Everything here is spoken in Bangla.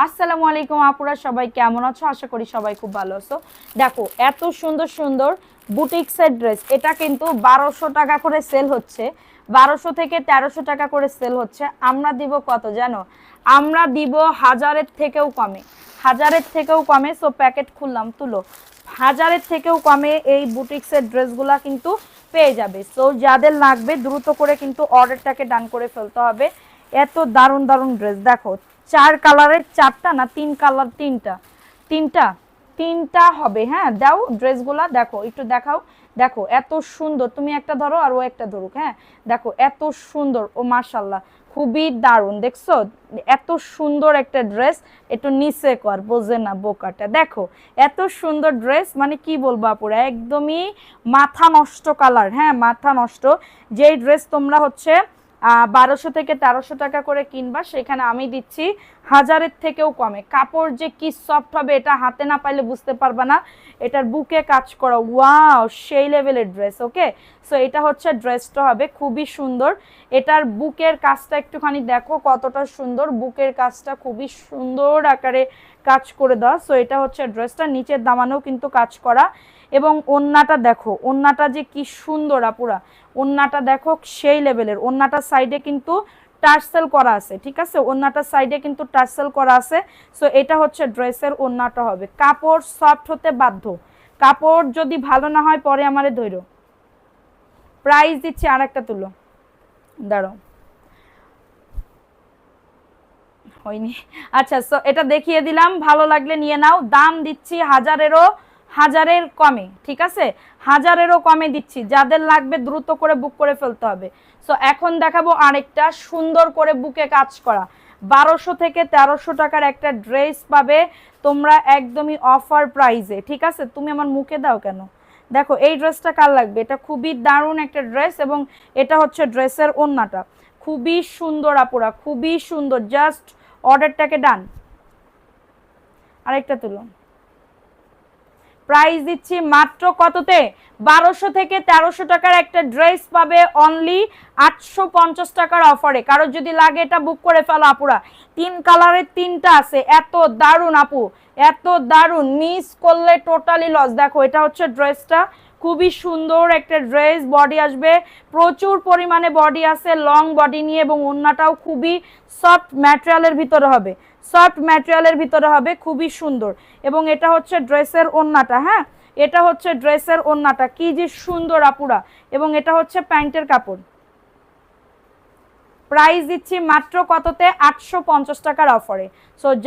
আসসালামু আলাইকুম আপুরা, সবাই কেমন আছো? আশা করি সবাই খুব ভালো আছো। দেখো এত সুন্দর সুন্দর বুটিক্সের ড্রেস, এটা কিন্তু 1200 টাকা করে সেল হচ্ছে, 1200 থেকে 1300 টাকা করে সেল হচ্ছে। আমরা দিব কত জানো? আমরা দিব 1000-এর থেকেও কমে, 1000-এর থেকেও কমে। সো প্যাকেট খুললাম, তুলো। 1000-এর থেকেও কমে এই বুটিক্সের ড্রেসগুলা কিন্তু পেয়ে যাবে। সো যাদের লাগবে দ্রুত করে কিন্তু অর্ডারটাকে ডান করে ফেলতে হবে। এত দারুণ দারুণ ড্রেস দেখো, 4 কালারের 4টা না 3 কালার, তিনটা তিনটা হবে। হ্যাঁ দাও ড্রেসগুলা, দেখো একটু দেখাও। দেখো এত সুন্দর, তুমি একটা ধরো আর ও একটা ধরুক। হ্যাঁ দেখো এত সুন্দর, ও মাশাল্লাহ খুবই দারুণ। দেখছো এত সুন্দর একটা ড্রেস, একটু নিচে কর, বোঝে না বোকাটা। দেখো এত সুন্দর ড্রেস, মানে কি বলবো আপুরা, একদমই মাথা নষ্ট কালার। হ্যাঁ মাথা নষ্ট। যেই ড্রেস তোমরা হচ্ছে 1200 থেকে 1300 টাকা করে কিনবা, সেখানে আমি দিচ্ছি 1000-এর থেকেও কমে। কাপড় যে কি সফট হবে এটা হাতে না পাইলে বুঝতে পারবা না। এটার বুকে কাজ করা, ওয়াও সেই লেভেলের ড্রেস। ওকে, সো এটা হচ্ছে ড্রেসটা হবে খুবই সুন্দর। এটার বুকের কাজটা একটুখানি দেখো কতটা সুন্দর, বুকের কাজটা খুবই সুন্দর আকারে কাজ করে দেওয়া। সো এটা হচ্ছে ড্রেসটা, নিচের দামানেও কিন্তু কাজ করা। এবং ওন্নাটা দেখো, ওন্নাটা যে কি সুন্দর আপুরা, ওন্নাটা দেখো সেই লেভেলের। ওন্নাটার সাইডে কিন্তু টার্সেল করা আছে, ঠিক আছে, ওন্নাটার সাইডে কিন্তু টার্সেল করা আছে। সো এটা হচ্ছে ড্রেসের ওন্নাটা হবে। কাপড় সফট হতে বাধ্য, কাপড় যদি ভালো না হয় পরে আমারে ধরো। প্রাইস দিচ্ছি, আর একটা তুলো, দাঁড়াও হয়নি। আচ্ছা, সো এটা দেখিয়ে দিলাম, ভালো লাগলে নিয়ে নাও। দাম দিচ্ছি 1000-এর কমে, ঠিক আছে, 1000-এরও কমে দিচ্ছি। যাদের লাগবে দ্রুত করে বুক করে ফেলতে হবে। সো এখন দেখাবো আরেকটা সুন্দর করে বুকে কাজ করা, 1200 থেকে 1300 টাকার একটা ড্রেস পাবে তোমরা একদমই অফার প্রাইসে, ঠিক আছে। তুমি আমার মুখে দাও কেন? দেখো এই ড্রেসটা কার লাগবে, এটা খুবই দারুণ একটা ড্রেস। এবং এটা হচ্ছে ড্রেসের ওড়নাটা, খুবই সুন্দর আপুরা, খুবই সুন্দর। জাস্ট অর্ডারটাকে ডান। আরেকটা তুলো। প্রাইস দিচ্ছি মাত্র কততে? 1200 থেকে 1300 টাকার একটা ড্রেস পাবে অনলি 850 টাকার অফারে। কারো যদি লাগে এটা বুক করে ফেলো আপুরা। 3 কালারের 3টা আছে, এত দারুণ আপু, এত দারুণ, মিস করলে টোটালি লস। দেখো এটা হচ্ছে ড্রেসটা, খুবই সুন্দর একটা ড্রেস। বডি আসবে, প্রচুর পরিমাণে বডি আছে, লং বডি নিয়ে, এবং ওড়নাটাও খুবই সফট ম্যাটেরিয়ালের ভিতরে হবে, সফট ম্যাটেরিয়ালের ভিতরে হবে, খুবই সুন্দর। এবং এটা হচ্ছে ড্রেসের ওড়নাটা। হ্যাঁ এটা হচ্ছে ড্রেসের ওড়নাটা, কি যে সুন্দর আপুরা। এবং এটা হচ্ছে প্যান্টের কাপড়। প্রাইস দিচ্ছি মাত্র কততে? 850 টাকার অফারে। সো